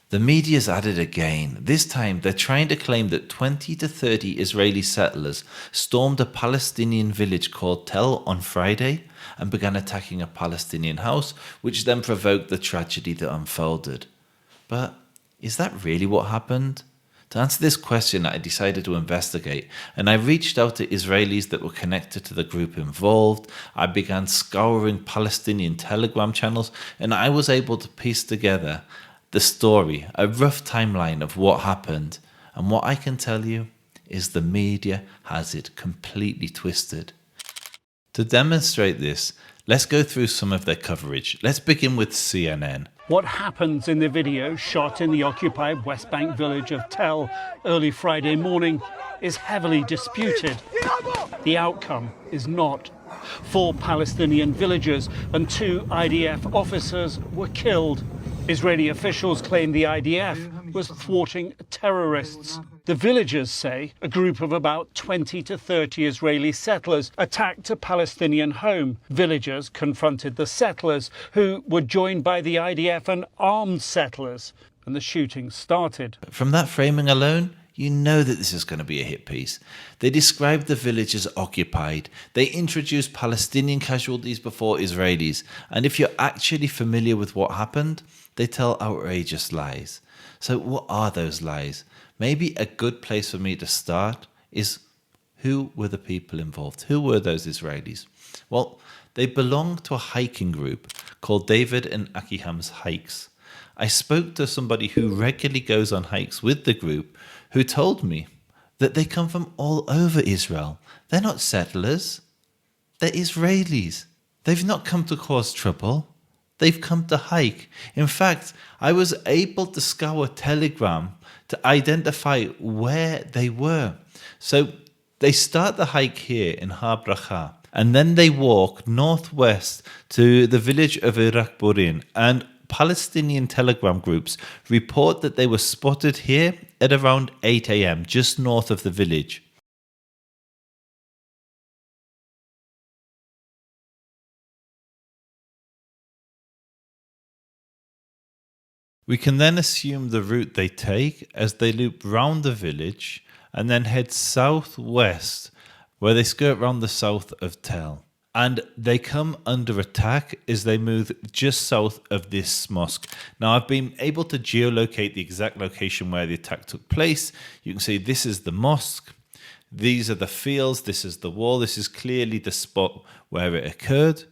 The media's at it again. This time, they're trying to claim that 20 to 30 Israeli settlers stormed a Palestinian village called Tel on Friday and began attacking a Palestinian house, which then provoked the tragedy that unfolded. But is that really what happened? To answer this question, I decided to investigate, and I reached out to Israelis that were connected to the group involved. I began scouring Palestinian Telegram channels, and I was able to piece together the story, a rough timeline of what happened. And what I can tell you is the media has it completely twisted. To demonstrate this, let's go through some of their coverage. Let's begin with CNN. What happens in the video shot in the occupied West Bank village of Tel early Friday morning is heavily disputed. The outcome is not. 4 Palestinian villagers and 2 IDF officers were killed. Israeli officials claim the IDF was thwarting terrorists. The villagers say a group of about 20 to 30 Israeli settlers attacked a Palestinian home. Villagers confronted the settlers, who were joined by the IDF and armed settlers, and the shooting started. From that framing alone, you know that this is going to be a hit piece. They describe the village as occupied. They introduce Palestinian casualties before Israelis. And if you're actually familiar with what happened, they tell outrageous lies. So what are those lies? Maybe a good place for me to start is, who were the people involved? Who were those Israelis? Well, they belong to a hiking group called David and Akiham's Hikes. I spoke to somebody who regularly goes on hikes with the group, who told me that they come from all over Israel. They're not settlers. They're Israelis. They've not come to cause trouble. They've come to hike. In fact, I was able to scour Telegram to identify where they were. So they start the hike here in Har Bracha, and then they walk northwest to the village of Iraq Burin, and Palestinian Telegram groups report that they were spotted here at around 8 a.m. just north of the village. We can then assume the route they take as they loop round the village and then head southwest, where they skirt round the south of Tel. And they come under attack as they move just south of this mosque. Now, I've been able to geolocate the exact location where the attack took place. You can see this is the mosque. These are the fields. This is the wall. This is clearly the spot where it occurred.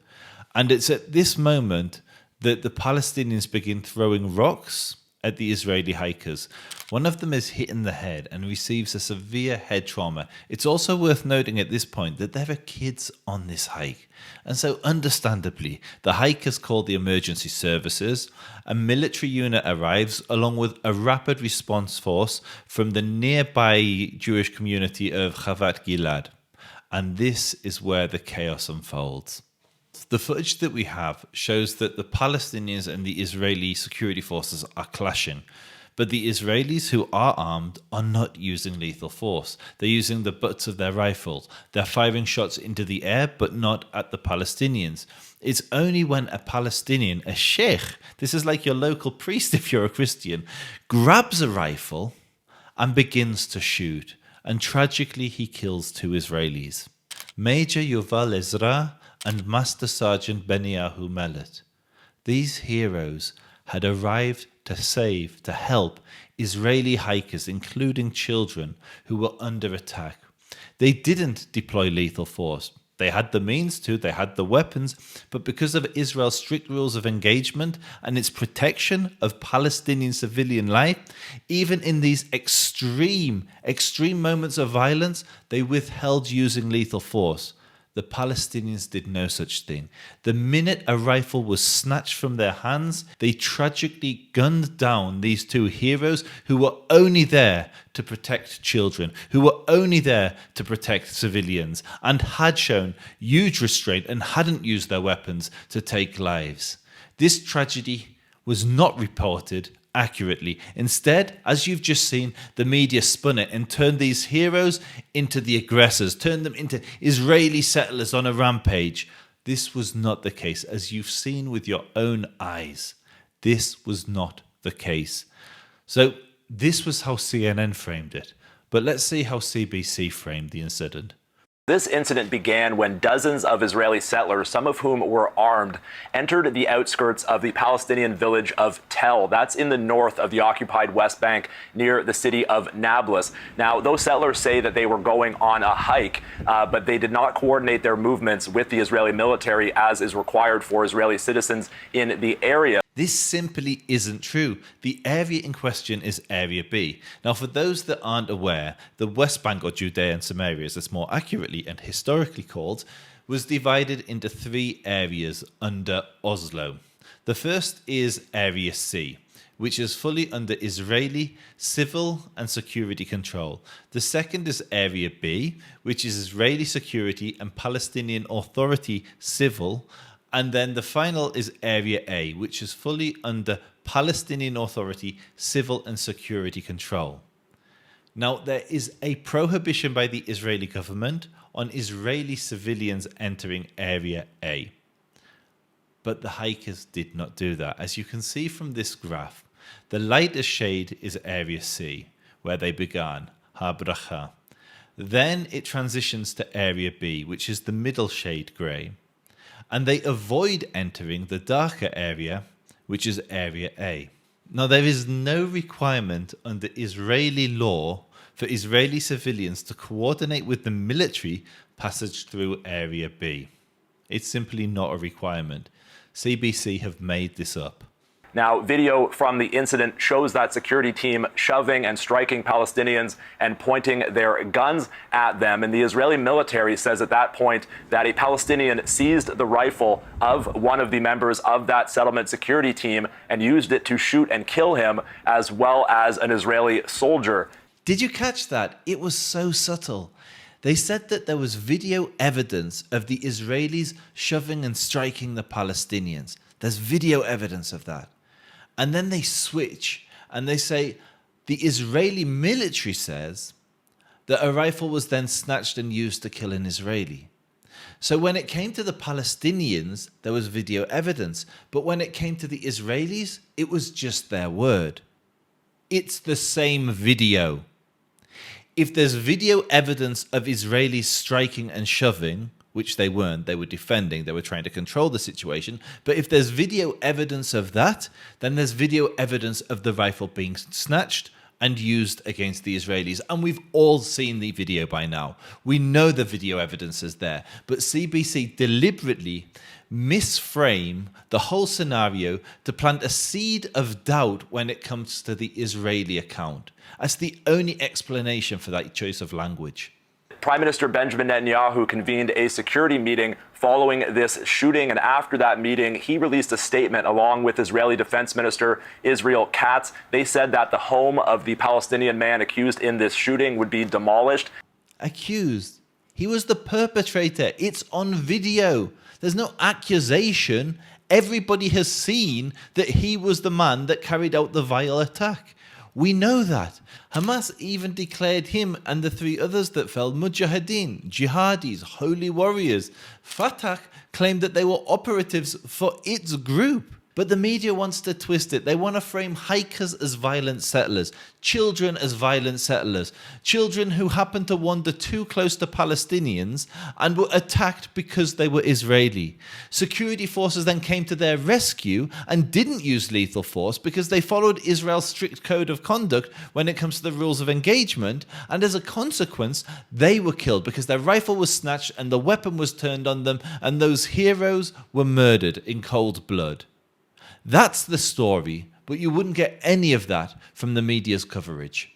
And it's at this moment that the Palestinians begin throwing rocks at the Israeli hikers. One of them is hit in the head and receives a severe head trauma. It's also worth noting at this point that there are kids on this hike. And so understandably, the hikers call the emergency services. A military unit arrives along with a rapid response force from the nearby Jewish community of Chavat Gilad. And this is where the chaos unfolds. The footage that we have shows that the Palestinians and the Israeli security forces are clashing, but the Israelis who are armed are not using lethal force. They're using the butts of their rifles. They're firing shots into the air, but not at the Palestinians. It's only when a Palestinian, a sheikh, this is like your local priest if you're a Christian, grabs a rifle and begins to shoot. And tragically, he kills 2 Israelis. Major Yuval Ezra and Master Sergeant Beniyahu Mellet. These heroes had arrived to save, to help Israeli hikers, including children, who were under attack. They didn't deploy lethal force. They had the means to, they had the weapons, but because of Israel's strict rules of engagement and its protection of Palestinian civilian life, even in these extreme moments of violence, they withheld using lethal force. The Palestinians did no such thing. The minute a rifle was snatched from their hands, they tragically gunned down these 2 heroes who were only there to protect children, who were only there to protect civilians, and had shown huge restraint and hadn't used their weapons to take lives. This tragedy was not reported accurately. Instead, as you've just seen, the media spun it and turned these heroes into the aggressors, turned them into Israeli settlers on a rampage. This was not the case, as you've seen with your own eyes. This was not the case. So this was how CNN framed it. But let's see how CBC framed the incident. This incident began when dozens of Israeli settlers, some of whom were armed, entered the outskirts of the Palestinian village of Tel. That's in the north of the occupied West Bank near the city of Nablus. Now, those settlers say that they were going on a hike, but they did not coordinate their movements with the Israeli military as is required for Israeli citizens in the area. This simply isn't true. The area in question is Area B. Now, for those that aren't aware, the West Bank, or Judea and Samaria as it's more accurately and historically called, was divided into 3 areas under Oslo. The first is Area C, which is fully under Israeli civil and security control. The second is Area B, which is Israeli security and Palestinian Authority civil. And then the final is Area A, which is fully under Palestinian Authority civil and security control. Now, there is a prohibition by the Israeli government on Israeli civilians entering Area A. But the hikers did not do that. As you can see from this graph, the lightest shade is Area C, where they began, Ha-Bracha. Then it transitions to Area B, which is the middle shade grey. And they avoid entering the darker area, which is Area A. Now, there is no requirement under Israeli law for Israeli civilians to coordinate with the military passage through Area B. It's simply not a requirement. CBC have made this up. Now, video from the incident shows that security team shoving and striking Palestinians and pointing their guns at them. And the Israeli military says at that point that a Palestinian seized the rifle of one of the members of that settlement security team and used it to shoot and kill him, as well as an Israeli soldier. Did you catch that? It was so subtle. They said that there was video evidence of the Israelis shoving and striking the Palestinians. There's video evidence of that. And then they switch and they say the Israeli military says that a rifle was then snatched and used to kill an Israeli. So when it came to the Palestinians, there was video evidence. But when it came to the Israelis, it was just their word. It's the same video. If there's video evidence of Israelis striking and shoving, which they weren't, they were defending, they were trying to control the situation. But if there's video evidence of that, then there's video evidence of the rifle being snatched and used against the Israelis. And we've all seen the video by now. We know the video evidence is there. But CBC deliberately misframe the whole scenario to plant a seed of doubt when it comes to the Israeli account. That's the only explanation for that choice of language. Prime Minister Benjamin Netanyahu convened a security meeting following this shooting, and after that meeting, he released a statement along with Israeli Defense Minister Israel Katz. They said that the home of the Palestinian man accused in this shooting would be demolished. Accused? He was the perpetrator. It's on video. There's no accusation. Everybody has seen that he was the man that carried out the vile attack. We know that. Hamas even declared him and the 3 others that fell mujahideen, jihadis, holy warriors. Fatah claimed that they were operatives for its group. But the media wants to twist it. They want to frame hikers as violent settlers, children as violent settlers, children who happened to wander too close to Palestinians and were attacked because they were Israeli. Security forces then came to their rescue and didn't use lethal force because they followed Israel's strict code of conduct when it comes to the rules of engagement. And as a consequence, they were killed because their rifle was snatched and the weapon was turned on them, and those heroes were murdered in cold blood. That's the story, but you wouldn't get any of that from the media's coverage.